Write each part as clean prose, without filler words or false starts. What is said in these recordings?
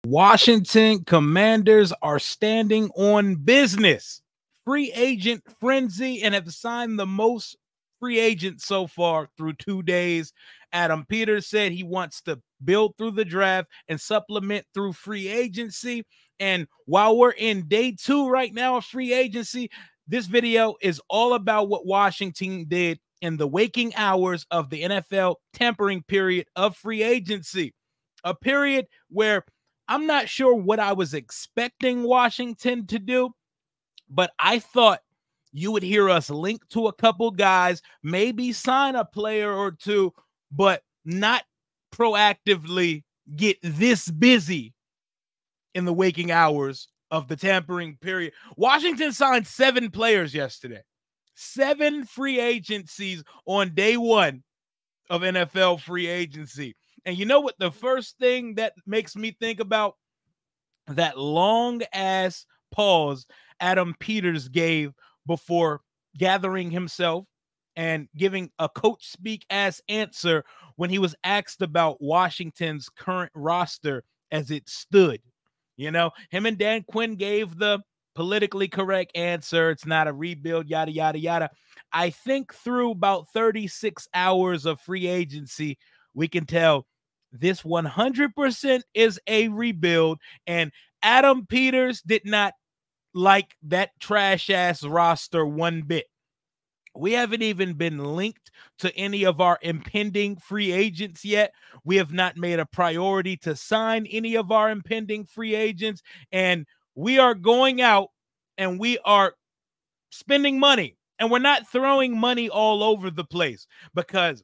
Washington Commanders are standing on business. Free agent frenzy and have signed the most free agents so far through 2 days. Adam Peters said he wants to build through the draft and supplement through free agency. And while we're in day 2 right now of free agency, this video is all about what Washington did in the waking hours of the NFL tampering period of free agency. A period where I'm not sure what I was expecting Washington to do, but I thought you would hear us link to a couple guys, maybe sign a player or two, but not proactively get this busy in the waking hours of the tampering period. Washington signed 7 players yesterday. 7 free agencies on day 1 of NFL free agency. And you know what the first thing that makes me think about? That long ass pause Adam Peters gave before gathering himself and giving a coach speak ass answer when he was asked about Washington's current roster as it stood. You know, him and Dan Quinn gave the politically correct answer. It's not a rebuild, yada, yada, yada. I think through about 36 hours of free agency, we can tell this 100% is a rebuild, and Adam Peters did not like that trash ass roster one bit. We haven't even been linked to any of our impending free agents yet. We have not made a priority to sign any of our impending free agents, and we are going out and we are spending money, and we're not throwing money all over the place, because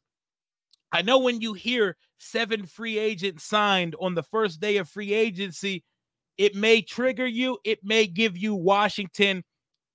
I know when you hear 7 free agents signed on the first day of free agency, it may trigger you. It may give you Washington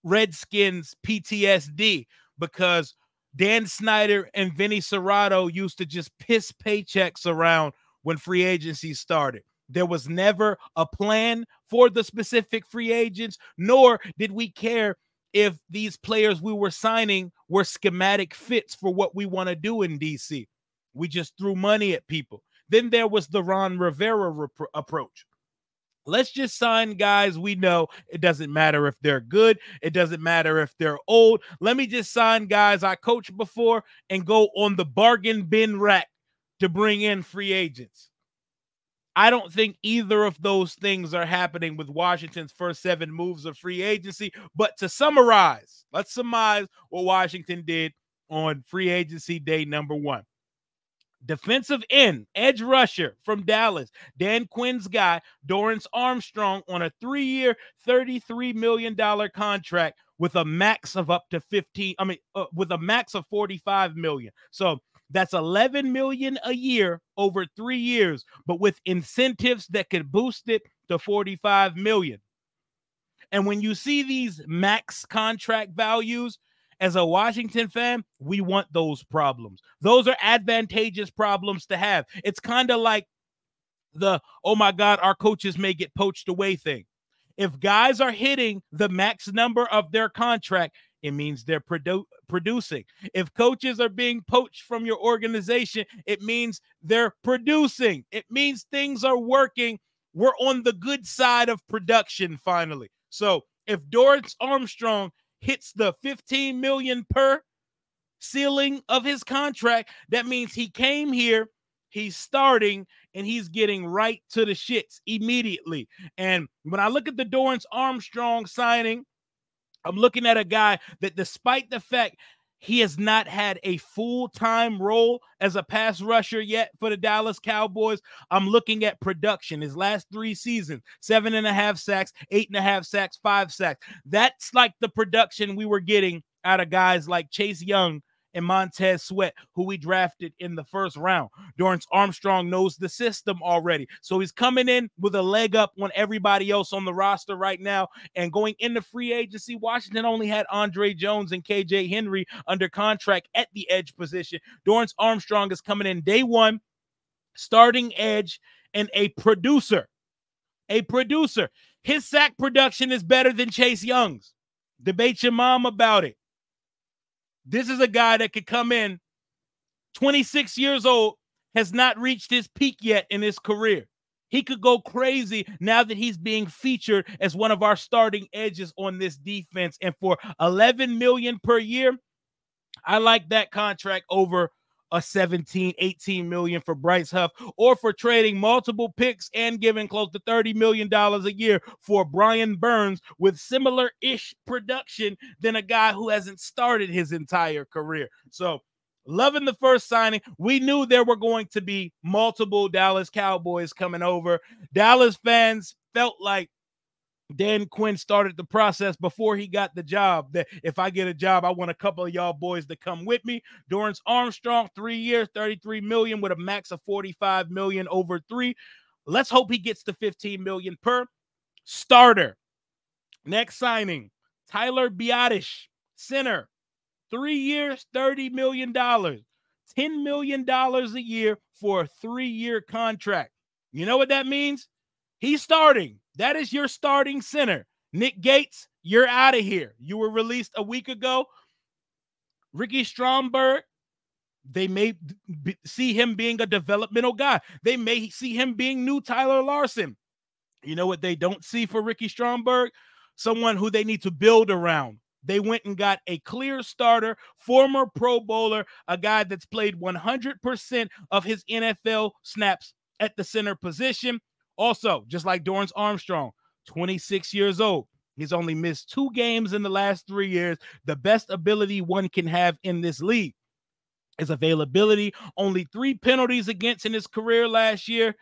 Redskins PTSD, because Dan Snyder and Vinny Cerrato used to just piss paychecks around when free agency started. There was never a plan for the specific free agents, nor did we care if these players we were signing were schematic fits for what we want to do in DC. We just threw money at people. Then there was the Ron Rivera approach. Let's just sign guys we know. It doesn't matter if they're good. It doesn't matter if they're old. Let me just sign guys I coached before and go on the bargain bin rack to bring in free agents. I don't think either of those things are happening with Washington's first 7 moves of free agency. But to summarize, let's surmise what Washington did on free agency day number 1. Defensive end, edge rusher from Dallas, Dan Quinn's guy, Dorrance Armstrong, on a 3-year, $33 million contract with a max of up to with a max of $45 million. So that's $11 million a year over 3 years, but with incentives that could boost it to $45 million. And when you see these max contract values, as a Washington fan, we want those problems. Those are advantageous problems to have. It's kind of like the, oh my God, our coaches may get poached away thing. If guys are hitting the max number of their contract, it means they're producing. If coaches are being poached from your organization, it means they're producing. It means things are working. We're on the good side of production finally. So if Dorrance Armstrong hits the $15 million per ceiling of his contract, that means he came here, he's starting, and he's getting right to the shits immediately. And when I look at the Dorrance Armstrong signing, I'm looking at a guy that, despite the fact he has not had a full-time role as a pass rusher yet for the Dallas Cowboys, I'm looking at production. His last 3 seasons, 7.5 sacks, 8.5 sacks, 5 sacks. That's like the production we were getting out of guys like Chase Young and Montez Sweat, who we drafted in the first round. Dorrance Armstrong knows the system already. So he's coming in with a leg up on everybody else on the roster right now. And going into free agency, Washington only had Andre Jones and KJ Henry under contract at the edge position. Dorrance Armstrong is coming in day 1, starting edge, and a producer. A producer. His sack production is better than Chase Young's. Debate your mom about it. This is a guy that could come in, 26 years old, has not reached his peak yet in his career. He could go crazy now that he's being featured as one of our starting edges on this defense. And for $11 million per year, I like that contract over a 17, 18 million for Bryce Huff, or for trading multiple picks and giving close to $30 million a year for Brian Burns with similar-ish production than a guy who hasn't started his entire career. So loving the first signing. We knew there were going to be multiple Dallas Cowboys coming over. Dallas fans felt like Dan Quinn started the process before he got the job, that if I get a job, I want a couple of y'all boys to come with me. Dorrance Armstrong, 3 years, $33 million with a max of $45 million over 3. Let's hope he gets to $15 million per starter. Next signing, Tyler Biadasz, center, 3 years, $30 million, $10 million a year for a 3-year contract. You know what that means? He's starting. That is your starting center. Nick Gates, you're out of here. You were released a week ago. Ricky Stromberg, they may see him being a developmental guy. They may see him being new Tyler Larson. You know what they don't see for Ricky Stromberg? Someone who they need to build around. They went and got a clear starter, former Pro Bowler, a guy that's played 100% of his NFL snaps at the center position. Also, just like Dorrance Armstrong, 26 years old. He's only missed 2 games in the last 3 years. The best ability one can have in this league is availability. Only 3 penalties against in his career last year.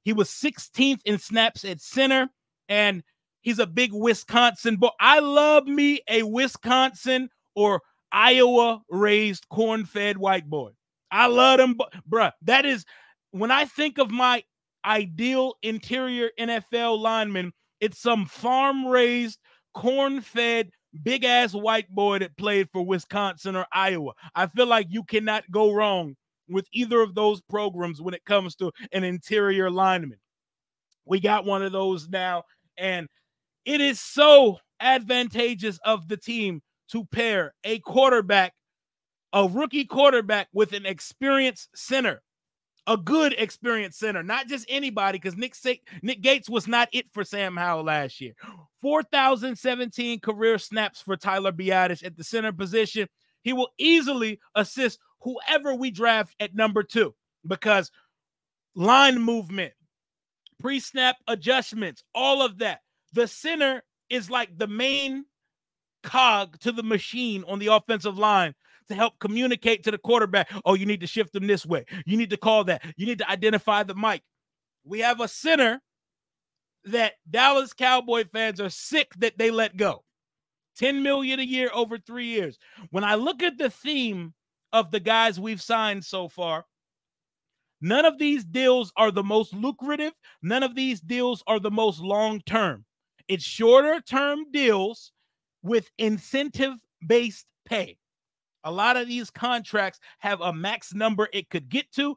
He was 16th in snaps at center, and he's a big Wisconsin boy. I love me a Wisconsin or Iowa-raised corn-fed white boy. I love them, bruh. That is, when I think of my ideal interior NFL lineman, it's some farm-raised, corn-fed, big-ass white boy that played for Wisconsin or Iowa. I feel like you cannot go wrong with either of those programs when it comes to an interior lineman. We got one of those now, and it is so advantageous of the team to pair a quarterback, a rookie quarterback, with an experienced center. A good experienced center, not just anybody, because Nick Gates was not it for Sam Howell last year. 4,017 career snaps for Tyler Biadasz at the center position. He will easily assist whoever we draft at number 2, because line movement, pre-snap adjustments, all of that. The center is like the main cog to the machine on the offensive line to help communicate to the quarterback. Oh, you need to shift them this way. You need to call that. You need to identify the mic. We have a center that Dallas Cowboy fans are sick that they let go. $10 million a year over 3 years. When I look at the theme of the guys we've signed so far, none of these deals are the most lucrative. None of these deals are the most long-term. It's shorter-term deals with incentive-based pay. A lot of these contracts have a max number it could get to.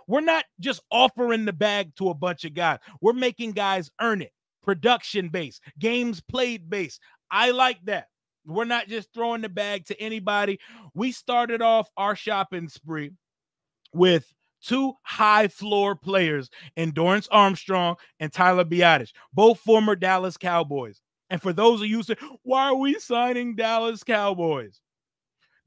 We're not just offering the bag to a bunch of guys. We're making guys earn it. Production-based, games played-based. I like that. We're not just throwing the bag to anybody. We started off our shopping spree with 2 high-floor players in Dorrance Armstrong and Tyler Biadasz, both former Dallas Cowboys. And for those of you who say, why are we signing Dallas Cowboys?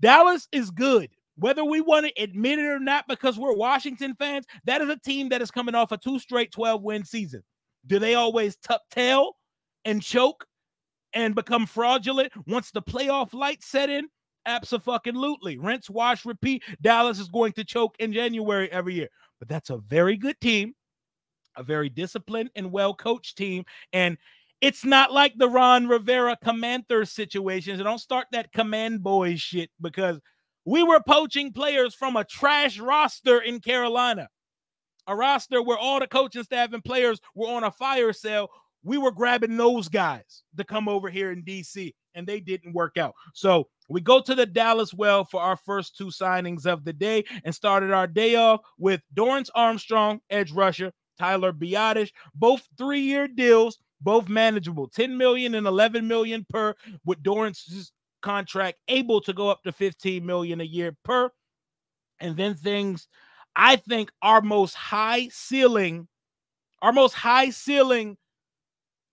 Dallas is good, whether we want to admit it or not, because we're Washington fans. That is a team that is coming off a 2 straight 12-win season. Do they always tuck tail and choke and become fraudulent once the playoff lights set in? Abso-fucking-lutely. Rinse, wash, repeat. Dallas is going to choke in January every year. But that's a very good team, a very disciplined and well-coached team, and it's not like the Ron Rivera Commander situation. So don't start that command boy shit, because we were poaching players from a trash roster in Carolina, a roster where all the coaching staff and players were on a fire sale. We were grabbing those guys to come over here in D.C., and they didn't work out. So we go to the Dallas well for our first 2 signings of the day, and started our day off with Dorrance Armstrong, edge rusher, Tyler Biadasz, both 3-year deals, both manageable, $10 million and $11 million per, with Dorrance's contract able to go up to $15 million a year per. And then things, I think our most high ceiling Our most high ceiling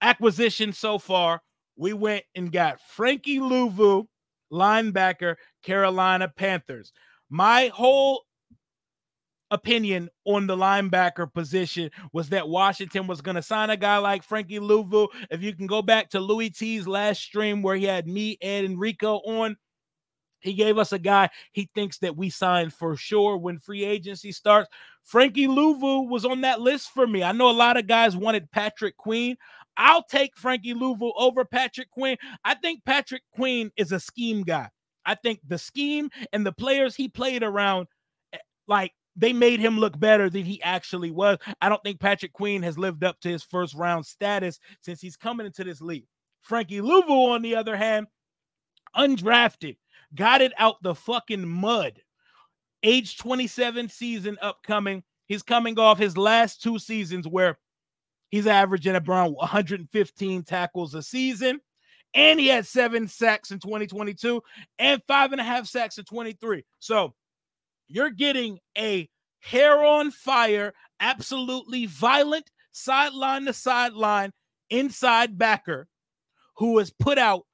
acquisition so far, we went and got Frankie Louvu, linebacker, Carolina Panthers. My whole opinion on the linebacker position was that Washington was going to sign a guy like Frankie Louvu. If you can go back to Louis T's last stream where he had me, Ed, and Rico on, he gave us a guy he thinks that we signed for sure when free agency starts. Frankie Louvu was on that list for me. I know a lot of guys wanted Patrick Queen. I'll take Frankie Louvu over Patrick Queen. I think Patrick Queen is a scheme guy. I think the scheme and the players he played around, like, they made him look better than he actually was. I don't think Patrick Queen has lived up to his first round status since he's coming into this league. Frankie Louvu, on the other hand, undrafted, got it out the fucking mud. Age 27 season upcoming. He's coming off his last 2 seasons where he's averaging around 115 tackles a season. And he had 7 sacks in 2022 and 5.5 sacks in 23. So you're getting a hair on fire, absolutely violent, sideline to sideline inside backer who has put out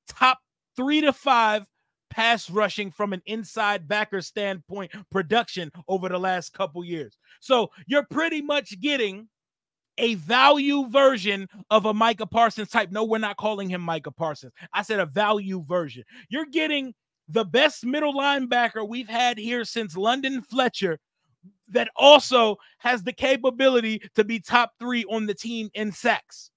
top 3 to 5 pass rushing from an inside backer standpoint production over the last couple years. So you're pretty much getting a value version of a Micah Parsons type. No, we're not calling him Micah Parsons. I said a value version. You're getting the best middle linebacker we've had here since London Fletcher that also has the capability to be top 3 on the team in sacks.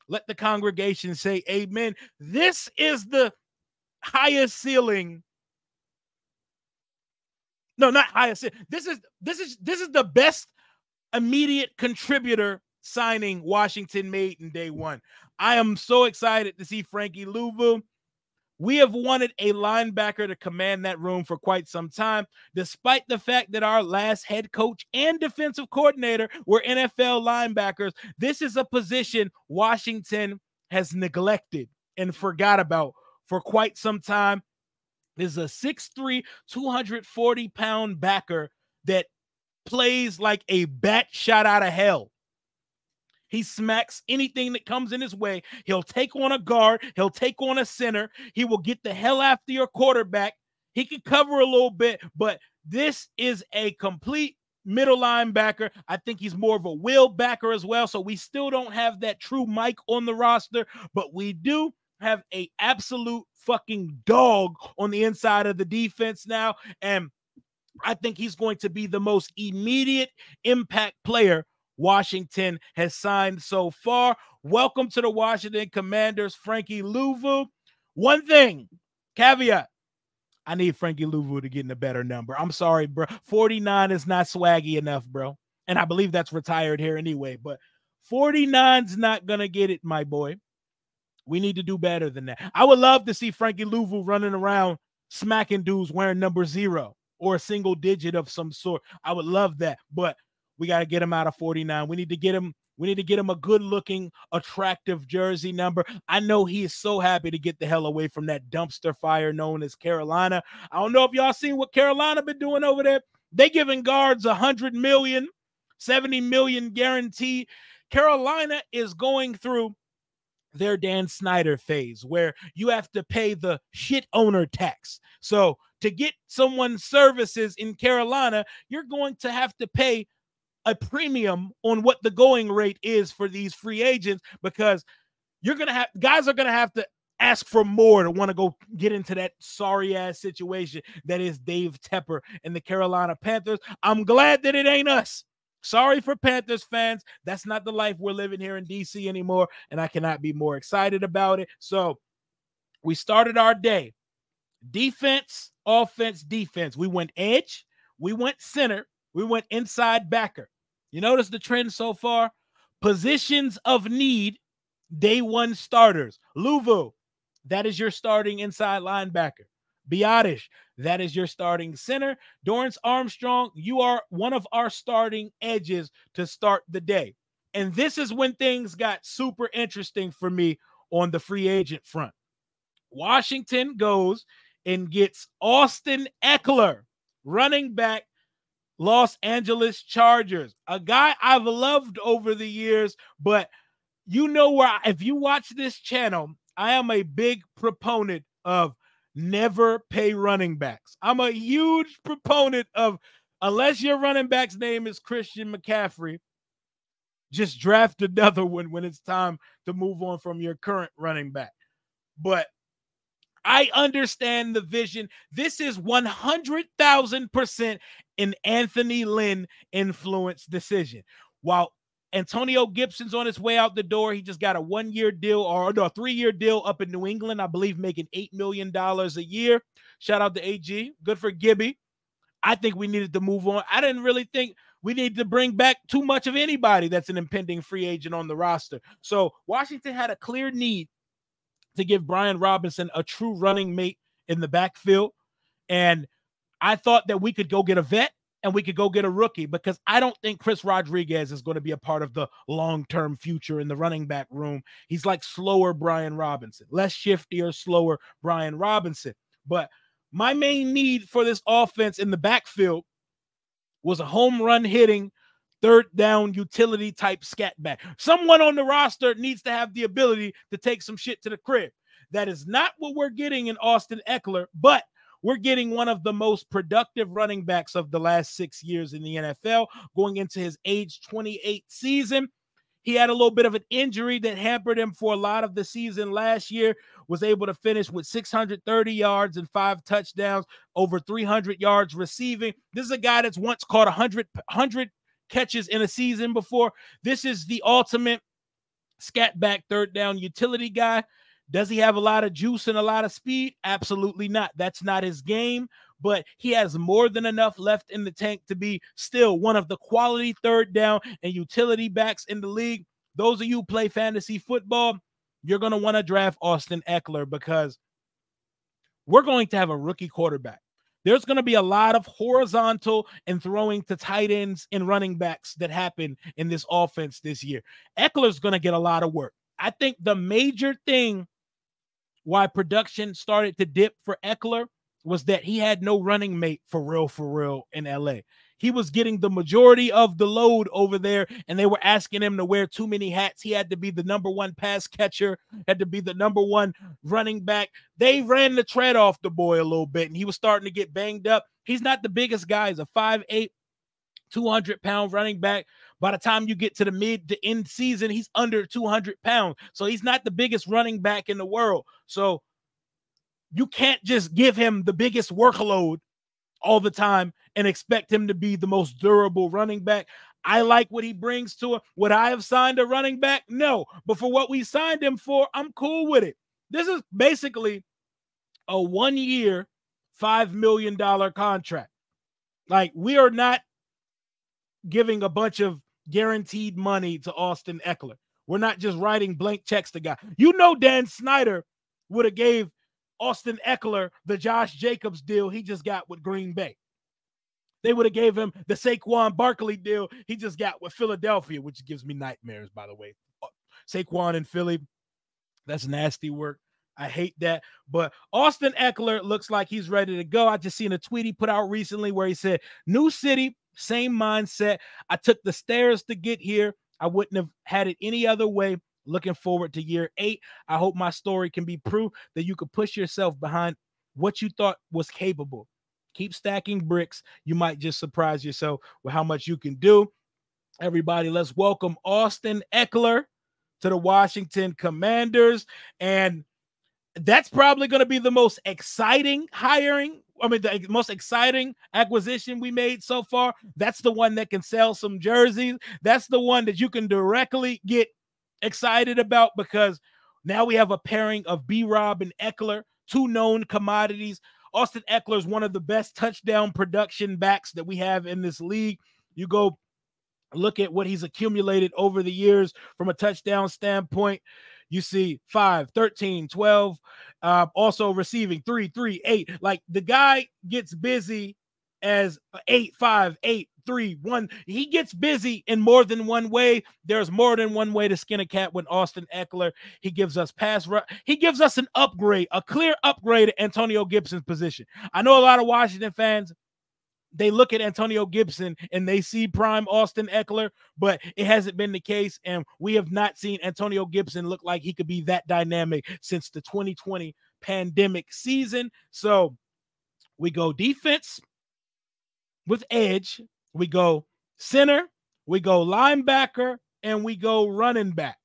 Let the congregation say amen. This is the highest ceiling. No, not highest. This is the best immediate contributor signing Washington made in day one. I am so excited to see Frankie Louvu. We have wanted a linebacker to command that room for quite some time, despite the fact that our last head coach and defensive coordinator were NFL linebackers. This is a position Washington has neglected and forgot about for quite some time. This is a 6'3", 240-pound backer that plays like a bat shot out of hell. He smacks anything that comes in his way. He'll take on a guard. He'll take on a center. He will get the hell after your quarterback. He can cover a little bit, but this is a complete middle linebacker. I think he's more of a will backer as well, so we still don't have that true Mike on the roster, but we do have a absolute fucking dog on the inside of the defense now, and I think he's going to be the most immediate impact player Washington has signed so far. Welcome to the Washington Commanders, Frankie Louvu. One thing, caveat, I need Frankie Louvu to get in a better number. I'm sorry, bro. 49 is not swaggy enough, bro. And I believe that's retired here anyway, but 49's not going to get it, my boy. We need to do better than that. I would love to see Frankie Louvu running around smacking dudes wearing number 0 or a single digit of some sort. I would love that, but we got to get him out of 49. We need to get him a good-looking, attractive jersey number. I know he is so happy to get the hell away from that dumpster fire known as Carolina. I don't know if y'all seen what Carolina been doing over there. They giving guards $100 million, $70 million guaranteed. Carolina is going through their Dan Snyder phase where you have to pay the shit owner tax. So to get someone's services in Carolina, you're going to have to pay a premium on what the going rate is for these free agents, because guys are going to have to ask for more to want to go get into that sorry ass situation that is Dave Tepper and the Carolina Panthers. I'm glad that it ain't us. Sorry for Panthers fans. That's not the life we're living here in DC anymore, and I cannot be more excited about it. So we started our day. Defense, offense, defense. We went edge. We went center. We went inside backer. You notice the trend so far? Positions of need, day one starters. Louvu, that is your starting inside linebacker. Biotish, that is your starting center. Dorrance Armstrong, you are one of our starting edges to start the day. And this is when things got super interesting for me on the free agent front. Washington goes and gets Austin Eckler, running back, Los Angeles Chargers, a guy I've loved over the years, but you know where, if you watch this channel, I am a big proponent of never pay running backs. I'm a huge proponent of, unless your running back's name is Christian McCaffrey, just draft another one when it's time to move on from your current running back. But I understand the vision. This is 100,000% an Anthony Lynn influence decision. While Antonio Gibson's on his way out the door, he just got a 1-year deal, or no, a 3-year deal up in New England, I believe, making $8 million a year. Shout out to AG. Good for Gibby. I think we needed to move on. I didn't really think we need to bring back too much of anybody that's an impending free agent on the roster. So Washington had a clear need to give Brian Robinson a true running mate in the backfield. And I thought that we could go get a vet and we could go get a rookie, because I don't think Chris Rodriguez is going to be a part of the long-term future in the running back room. He's like slower Brian Robinson, less shifty or slower Brian Robinson. But my main need for this offense in the backfield was a home run hitting, third down utility type scat back. Someone on the roster needs to have the ability to take some shit to the crib. That is not what we're getting in Austin Eckler, but we're getting one of the most productive running backs of the last 6 years in the NFL, going into his age 28 season. He had a little bit of an injury that hampered him for a lot of the season last year, was able to finish with 630 yards and 5 touchdowns, over 300 yards receiving. This is a guy that's once caught 100 catches in a season before. This is the ultimate scat back third down utility guy. Does he have a lot of juice and a lot of speed? Absolutely not. That's not his game, but he has more than enough left in the tank to be still one of the quality third down and utility backs in the league. Those of you who play fantasy football, you're going to want to draft Austin Eckler, because we're going to have a rookie quarterback. There's going to be a lot of horizontal and throwing to tight ends and running backs that happen in this offense this year. Eckler's going to get a lot of work. I think the major thing why production started to dip for Eckler was that he had no running mate for real in LA. He was getting the majority of the load over there, and they were asking him to wear too many hats. He had to be the number one pass catcher, had to be the number one running back. They ran the tread off the boy a little bit, and he was starting to get banged up. He's not the biggest guy. He's a 5'8", 200-pound running back. By the time you get to the mid to end season, he's under 200 pounds. So he's not the biggest running back in the world. So you can't just give him the biggest workload all the time and expect him to be the most durable running back. I like what he brings to it. Would I have signed a running back? No. But for what we signed him for, I'm cool with it. This is basically a 1-year, $5 million contract. Like, we are not giving a bunch of guaranteed money to Austin Eckler. We're not just writing blank checks to guys. You know, Dan Snyder would have gave Austin Eckler the Josh Jacobs deal he just got with Green Bay. They would have gave him the Saquon Barkley deal he just got with Philadelphia, which gives me nightmares, by the way. Saquon in Philly, that's nasty work. I hate that. But Austin Eckler looks like he's ready to go. I just seen a tweet he put out recently where he said, new city, same mindset. I took the stairs to get here. I wouldn't have had it any other way. Looking forward to year 8. I hope my story can be proof that you could push yourself behind what you thought was capable. Keep stacking bricks. You might just surprise yourself with how much you can do. Everybody, let's welcome Austin Eckler to the Washington Commanders. And that's probably going to be the most exciting the most exciting acquisition we made so far. That's the one that can sell some jerseys. That's the one that you can directly get excited about, because now we have a pairing of B-Rob and Eckler, two known commodities. Austin Eckler is one of the best touchdown production backs that we have in this league. You go look at what he's accumulated over the years from a touchdown standpoint. You see 5, 13, 12, also receiving 3, 3, 8. Like, the guy gets busy as 8, 5, 8, 3, 1. He gets busy in more than one way. There's more than one way to skin a cat with Austin Eckler. He gives us pass rush. He gives us an upgrade, a clear upgrade at Antonio Gibson's position. I know a lot of Washington fans they look at Antonio Gibson and they see prime Austin Eckler, but it hasn't been the case. And we have not seen Antonio Gibson look like he could be that dynamic since the 2020 pandemic season. So we go defense with edge, we go center, we go linebacker, and we go running back.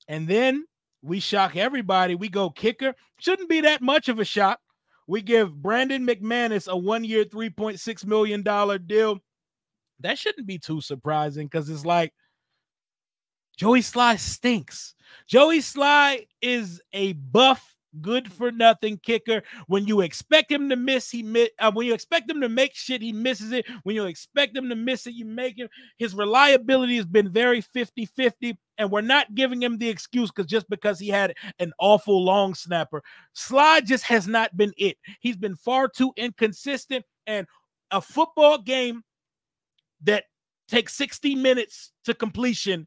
And then we shock everybody. We go kicker. Shouldn't be that much of a shock. We give Brandon McManus a 1-year, $3.6 million deal. That shouldn't be too surprising because it's like Joey Sly stinks. Joey Sly is a buff, good-for-nothing kicker. When you expect him to miss, when you expect him to make shit, he misses it. When you expect him to miss it, you make him. His reliability has been very 50-50, and we're not giving him the excuse just because he had an awful long snapper. Sly just has not been it. He's been far too inconsistent, and a football game that takes 60 minutes to completion,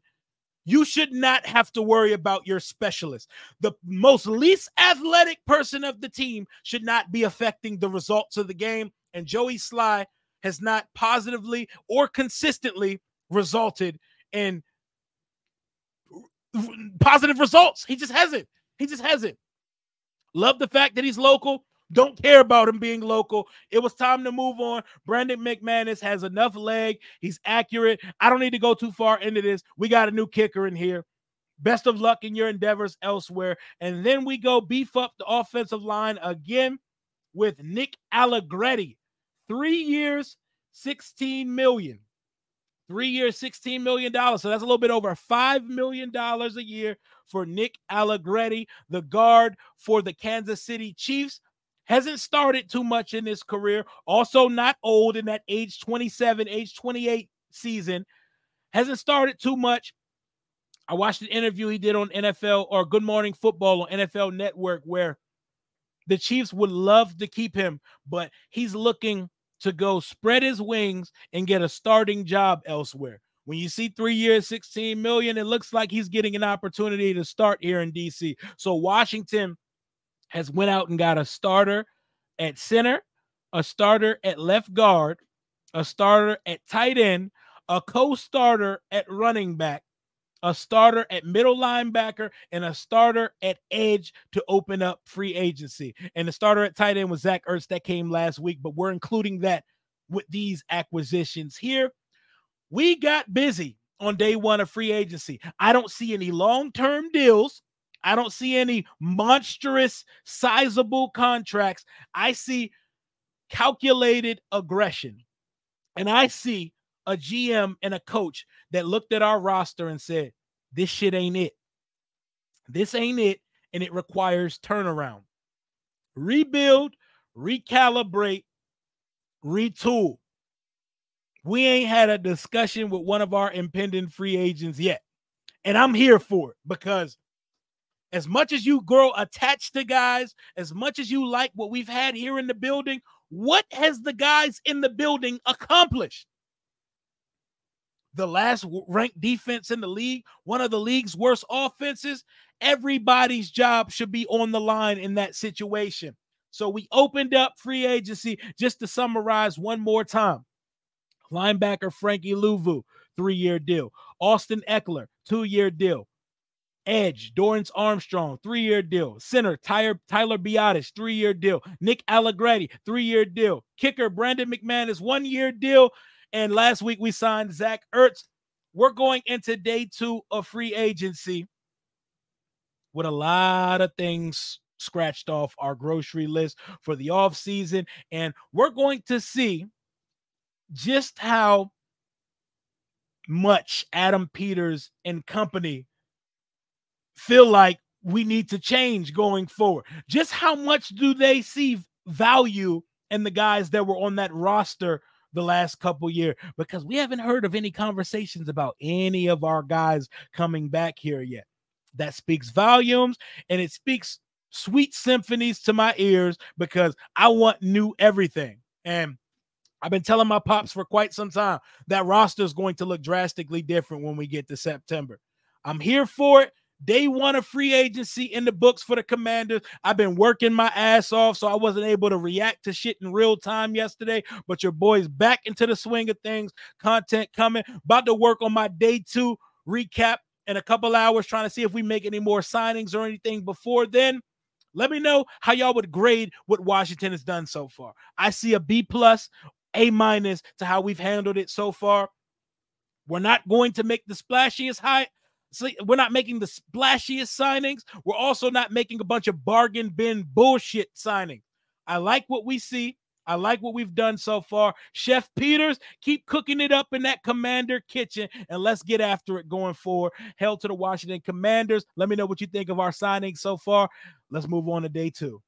you should not have to worry about your specialist. The most least athletic person of the team should not be affecting the results of the game. And Joey Sly has not positively or consistently resulted in positive results. He just hasn't. Love the fact that he's local. Don't care about him being local. It was time to move on. Brandon McManus has enough leg. He's accurate. I don't need to go too far into this. We got a new kicker in here. Best of luck in your endeavors elsewhere. And then we go beef up the offensive line again with Nick Allegretti. 3 years, $16 million. 3 years, $16 million. So that's a little bit over $5 million a year for Nick Allegretti, the guard for the Kansas City Chiefs. Hasn't started too much in his career. Also not old in that age 27, age 28 season. Hasn't started too much. I watched an interview he did on NFL or Good Morning Football on NFL Network where the Chiefs would love to keep him, but he's looking to go spread his wings and get a starting job elsewhere. When you see 3 years, $16 million, it looks like he's getting an opportunity to start here in DC. So Washington has went out and got a starter at center, a starter at left guard, a starter at tight end, a co-starter at running back, a starter at middle linebacker, and a starter at edge to open up free agency. And the starter at tight end was Zach Ertz that came last week, but we're including that with these acquisitions here. We got busy on day one of free agency. I don't see any long-term deals. I don't see any monstrous, sizable contracts. I see calculated aggression. And I see a GM and a coach that looked at our roster and said, this shit ain't it. This ain't it, and it requires turnaround. Rebuild, recalibrate, retool. We ain't had a discussion with one of our impending free agents yet. And I'm here for it because as much as you grow attached to guys, as much as you like what we've had here in the building, what has the guys in the building accomplished? The last ranked defense in the league, one of the league's worst offenses. Everybody's job should be on the line in that situation. So we opened up free agency just to summarize one more time. Linebacker Frankie Louvu, 3-year deal. Austin Eckler, 2-year deal. Edge, Dorrance Armstrong, 3-year deal. Center, Tyler Biadasz, 3-year deal. Nick Allegretti, 3-year deal. Kicker, Brandon McManus, 1-year deal. And last week we signed Zach Ertz. We're going into day 2 of free agency with a lot of things scratched off our grocery list for the offseason. And we're going to see just how much Adam Peters and company feel like we need to change going forward. Just how much do they see value in the guys that were on that roster the last couple years? Because we haven't heard of any conversations about any of our guys coming back here yet. That speaks volumes, and it speaks sweet symphonies to my ears because I want new everything. And I've been telling my pops for quite some time that roster is going to look drastically different when we get to September. I'm here for it. Day one of free agency in the books for the Commanders. I've been working my ass off, so I wasn't able to react to shit in real time yesterday. But your boy's back into the swing of things. Content coming. About to work on my day two recap in a couple hours, trying to see if we make any more signings or anything before then. Let me know how y'all would grade what Washington has done so far. I see a B plus, A minus to how we've handled it so far. We're not going to make the splashiest we're not making the splashiest signings. We're also not making a bunch of bargain bin bullshit signings. I like what we see. I like what we've done so far. Chef Peters, keep cooking it up in that Commander kitchen, and let's get after it going forward. Hail to the Washington Commanders. Let me know what you think of our signings so far. Let's move on to day two.